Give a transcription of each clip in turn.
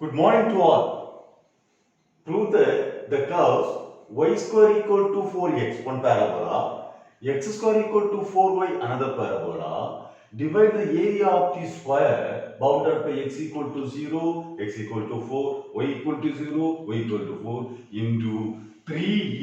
Good morning to all. Prove that the curves y square equal to 4x, one parabola, x square equal to 4y, another parabola. Divide the area of the square bounded by x equal to 0, x equal to 4, y equal to 0, y equal to 4 into 3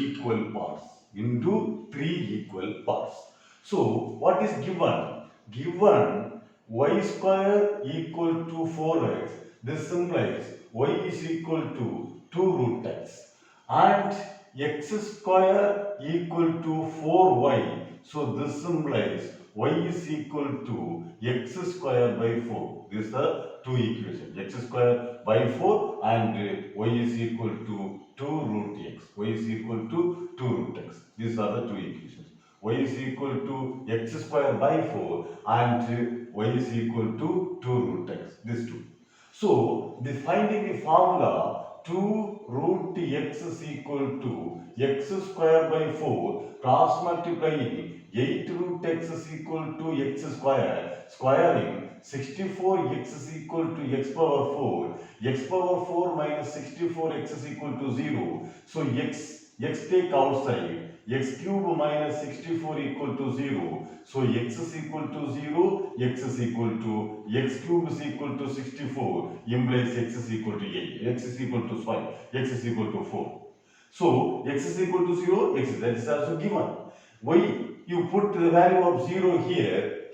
equal parts. Into 3 equal parts. So, what is given? Given y square equal to 4x. This implies y is equal to 2 root x and x square equal to 4y. So this implies y is equal to x square by 4. These are two equations. X square by 4 and y is equal to 2 root x. Y is equal to 2 root x. These are the two equations. Y is equal to x square by 4 and y is equal to 2 root x. These two. So, the finding the formula 2 root x is equal to x square by 4 cross multiplying 8 root x is equal to x square squaring 64x is equal to x power 4 x power 4 minus 64x is equal to 0. So, x take outside x cube minus 64 equal to 0. So x is equal to 0, x is equal to x cube is equal to 64 implies x is equal to 8, x is equal to 5, x is equal to 4. So x is equal to 0, x that is also given. Y, you put the value of 0 here,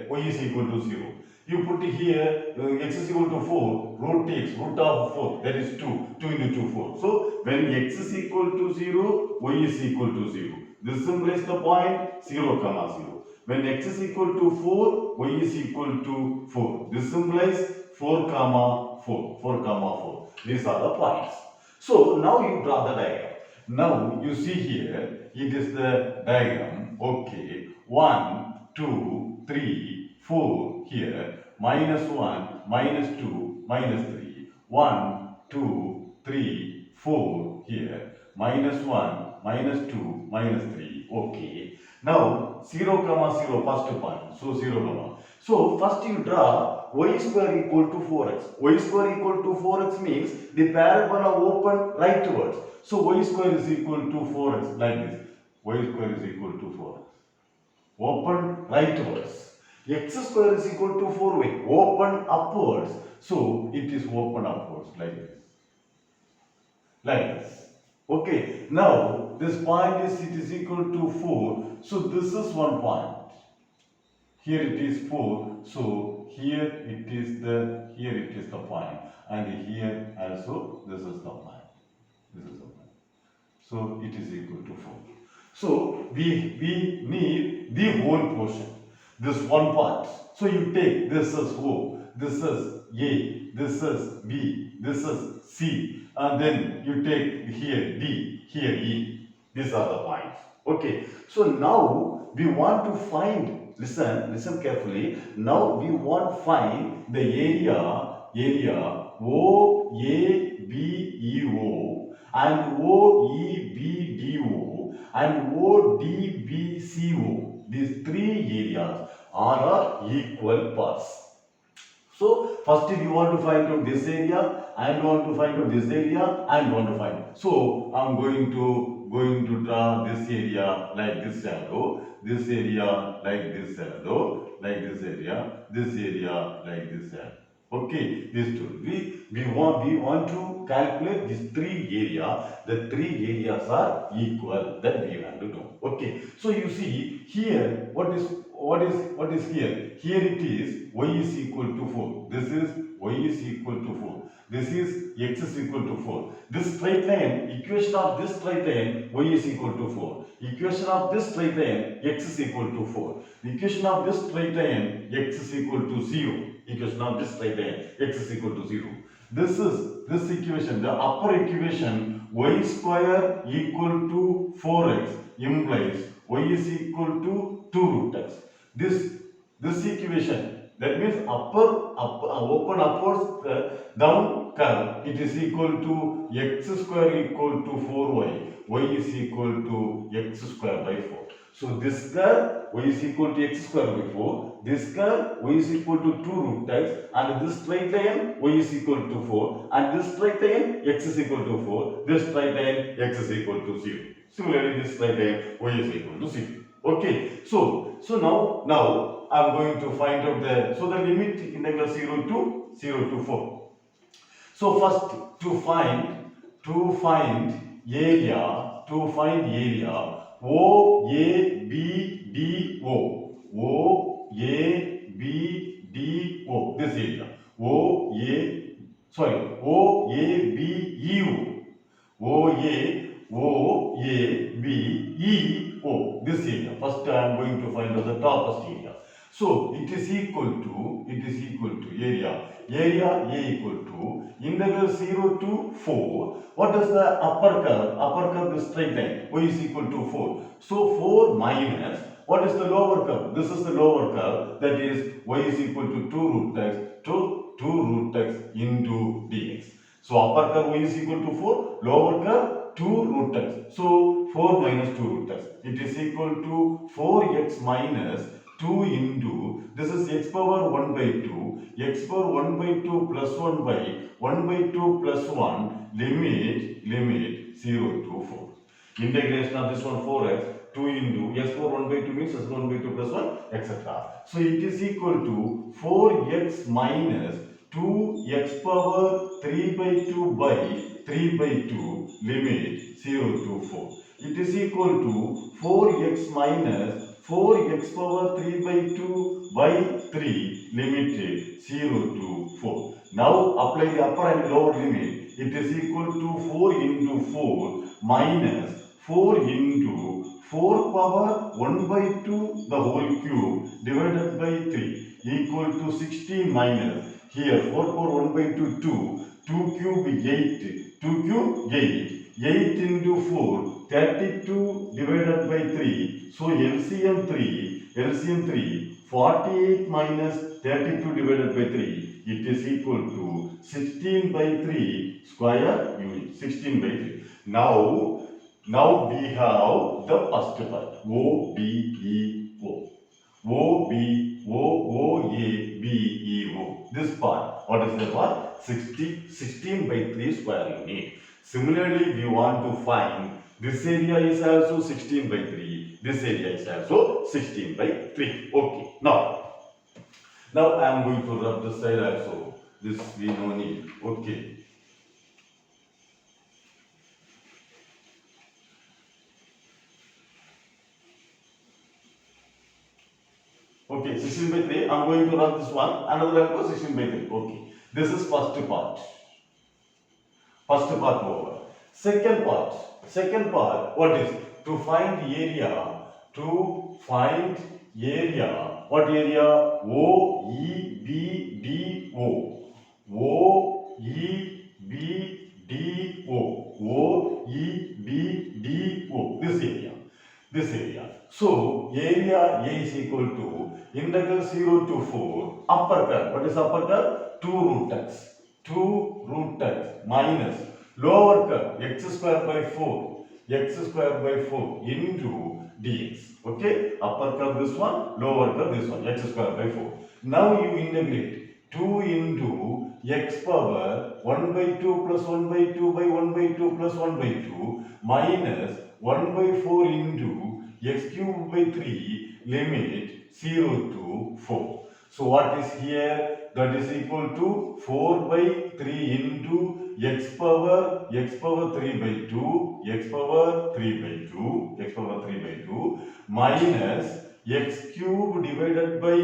y is equal to 0. You put here x is equal to 4, root x, root of 4, that is 2, 2 into 2, 4. So when x is equal to 0, y is equal to 0. This implies the point 0, comma 0. When x is equal to 4, y is equal to 4. This implies 4, comma 4, 4, comma 4. These are the points. So now you draw the diagram. Now you see here, it is the diagram. Okay, 1, 2, 3, 4 here, minus 1, minus 2, minus 3, 1, 2, 3, 4 here, minus 1, minus 2, minus 3. Okay. Now 0, comma 0, first point. So 0, comma. So first you draw y square equal to 4x. Y square equal to 4x means the parabola open rightwards. So y square is equal to 4x like this. Y square is equal to 4x. Open rightwards. X square is equal to 4y. Open upwards. So it is open upwards like this. Like this. Okay. Now this point is it is equal to 4. So this is one point. Here it is 4. So here it is the point. And here also this is the point. This is the point. So it is equal to 4. So we need the whole portion. This one part. So you take this is O, this is A, this is B, this is C, and then you take here D, here E. These are the points. Okay. So now we want to find, listen carefully. Now we want to find the area OABEO and OEBDO and ODBCO. These three areas are equal parts. So first we want to find out this area and want to find out this area and want to find. So I'm going to draw this area like this shadow, this area like this shadow, like this area like this shadow. Okay, these two. We want to calculate these three area. The three areas are equal. That we want to do. Okay. So you see here what is here? Here it is y is equal to 4. This is y is equal to 4. This is x is equal to 4. This straight line, equation of this straight line, y is equal to 4. Equation of this straight line, x is equal to 4. The equation of this straight line, x is equal to 0. Equation of this straight line, x is equal to 0. This equation, the upper equation, y square equal to 4x implies y is equal to 2 root x. This equation, that means open upwards down curve, it is equal to x square equal to 4y. Y is equal to x square by 4. So this curve y is equal to x square by 4. This curve y is equal to 2 root x, and this straight line y is equal to 4, and this straight line x is equal to 4. This straight line x is equal to 0. Similarly, this straight line y is equal to 0. Okay. So now I am going to find out the limit integral 0 to 4. So first to find area OABDO this area OABEO OABEO this area. First I am going to find out the topmost area. So it is equal to area A equal to integral 0 to 4. What is the upper curve? Upper curve is straight line. Y is equal to 4. So 4 minus, what is the lower curve? This is the lower curve, that is y is equal to 2 root x into dx. So upper curve y is equal to 4, lower curve 2 root x. So 4 minus 2 root x. It is equal to 4x minus 2 into, this is x power 1 by 2, x power 1 by 2 plus 1 by 2 plus 1, limit 0 to 4. Integration of this one 4x, 2 into x power 1 by 2 means x 1 by 2 plus 1, etc. So it is equal to 4x minus 2x power 3 by 2 by 3 by 2, limit 0 to 4. It is equal to 4x minus 4x power 3 by 2 by 3, limited 0 to 4. Now apply the upper and lower limit. It is equal to 4 into 4 minus 4 into 4 power 1 by 2 the whole cube divided by 3 equal to 16 minus, here 4 power 1 by 2 2 cube 8, 2 cube 8 into 4 32 divided by 3. So LCM 3 48 minus 32 divided by 3, it is equal to 16 by 3 square unit, 16 by 3. Now we have the first part, OABEO. This part, what is that part? 16 by 3 square unit. Similarly, we want to find this area is also 16 by 3. This area is also 16 by 3. Okay. Now I am going to rub this side also. This we no need. Okay. Okay, 16 by 3. I am going to rub this one. Another also 16 by 3. Okay. This is first part. First part over. Second part, what is? To find area, what area? OEBDO. This area. So, area A is equal to integral 0 to 4, upper curve. What is upper curve? 2 root x minus lower curve x square by 4 into dx. Okay, upper curve this one, lower curve this one, x square by 4. Now you integrate 2 into x power 1 by 2 plus 1 by 2 by 1 by 2 plus 1 by 2 minus 1 by 4 into x cube by 3, limit 0 to 4. So what is here? That is equal to 4 by 3 into x power 3 by 2 minus x cube divided by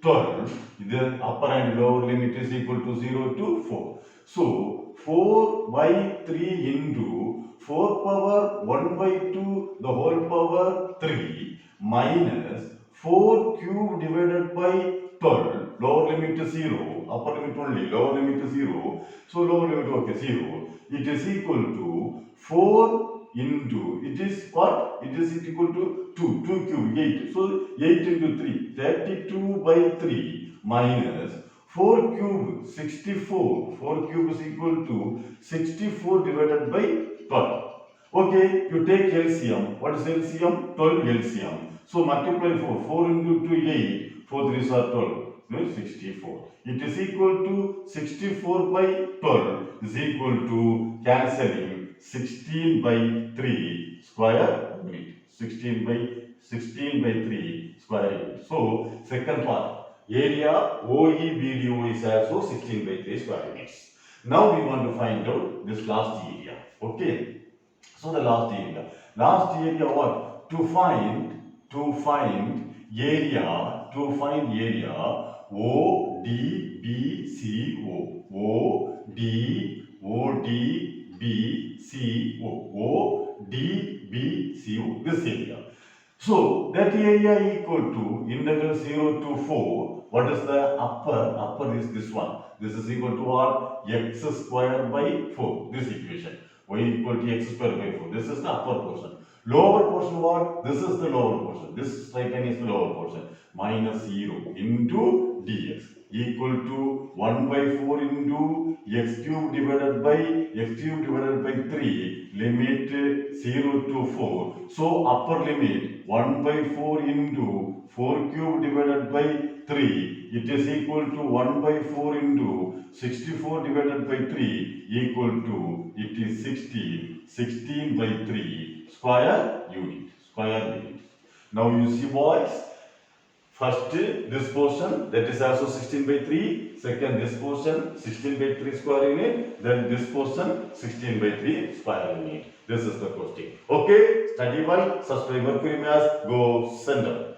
12. The upper and lower limit is equal to 0 to 4. So 4 by 3 into 4 power 1 by 2 the whole power 3 minus 4 cube divided by 12. Lower limit is 0, upper limit only, lower limit is 0. So lower limit, okay, 0. It is equal to 4 into, it is what? It is equal to 2 cube 8. So 8 into 3, 32 by 3 minus 4 cube 64. 4 cube is equal to 64 divided by 12. Okay, you take LCM. What is LCM? 12 LCM. So multiply 4. 4 into 2, 8. 4 3s are 12. No, 64. It is equal to 64 by 12 is equal to cancelling 16 by 3 square unit. 16 by 3 square unit. So second part. Area OEBDO is also 16 by 3 square units. Now we want to find out this last area. Okay. So the last area. Last area what? To find area ODBCO. ODBCO. This area. So that area equal to integral 0 to 4. What is the upper? Upper is this one. This is equal to what? X square by 4. This equation. Y equal to x square by 4. This is the upper portion. Lower portion what? This is the lower portion. This straight line is the lower portion. Minus 0 into dx equal to 1 by 4 into x cube divided by 3 limit 0 to 4. So upper limit 1 by 4 into 4 cube divided by 3. It is equal to 1 by 4 into 64 divided by 3 equal to it is 16. 16 by 3 square unit. Now you see boys. First this portion that is also 16 by 3. Second this portion 16 by 3 square unit. Then this portion 16 by 3 square unit. This is the question. Okay, study well. Subscribe Mercury Maths. Go center.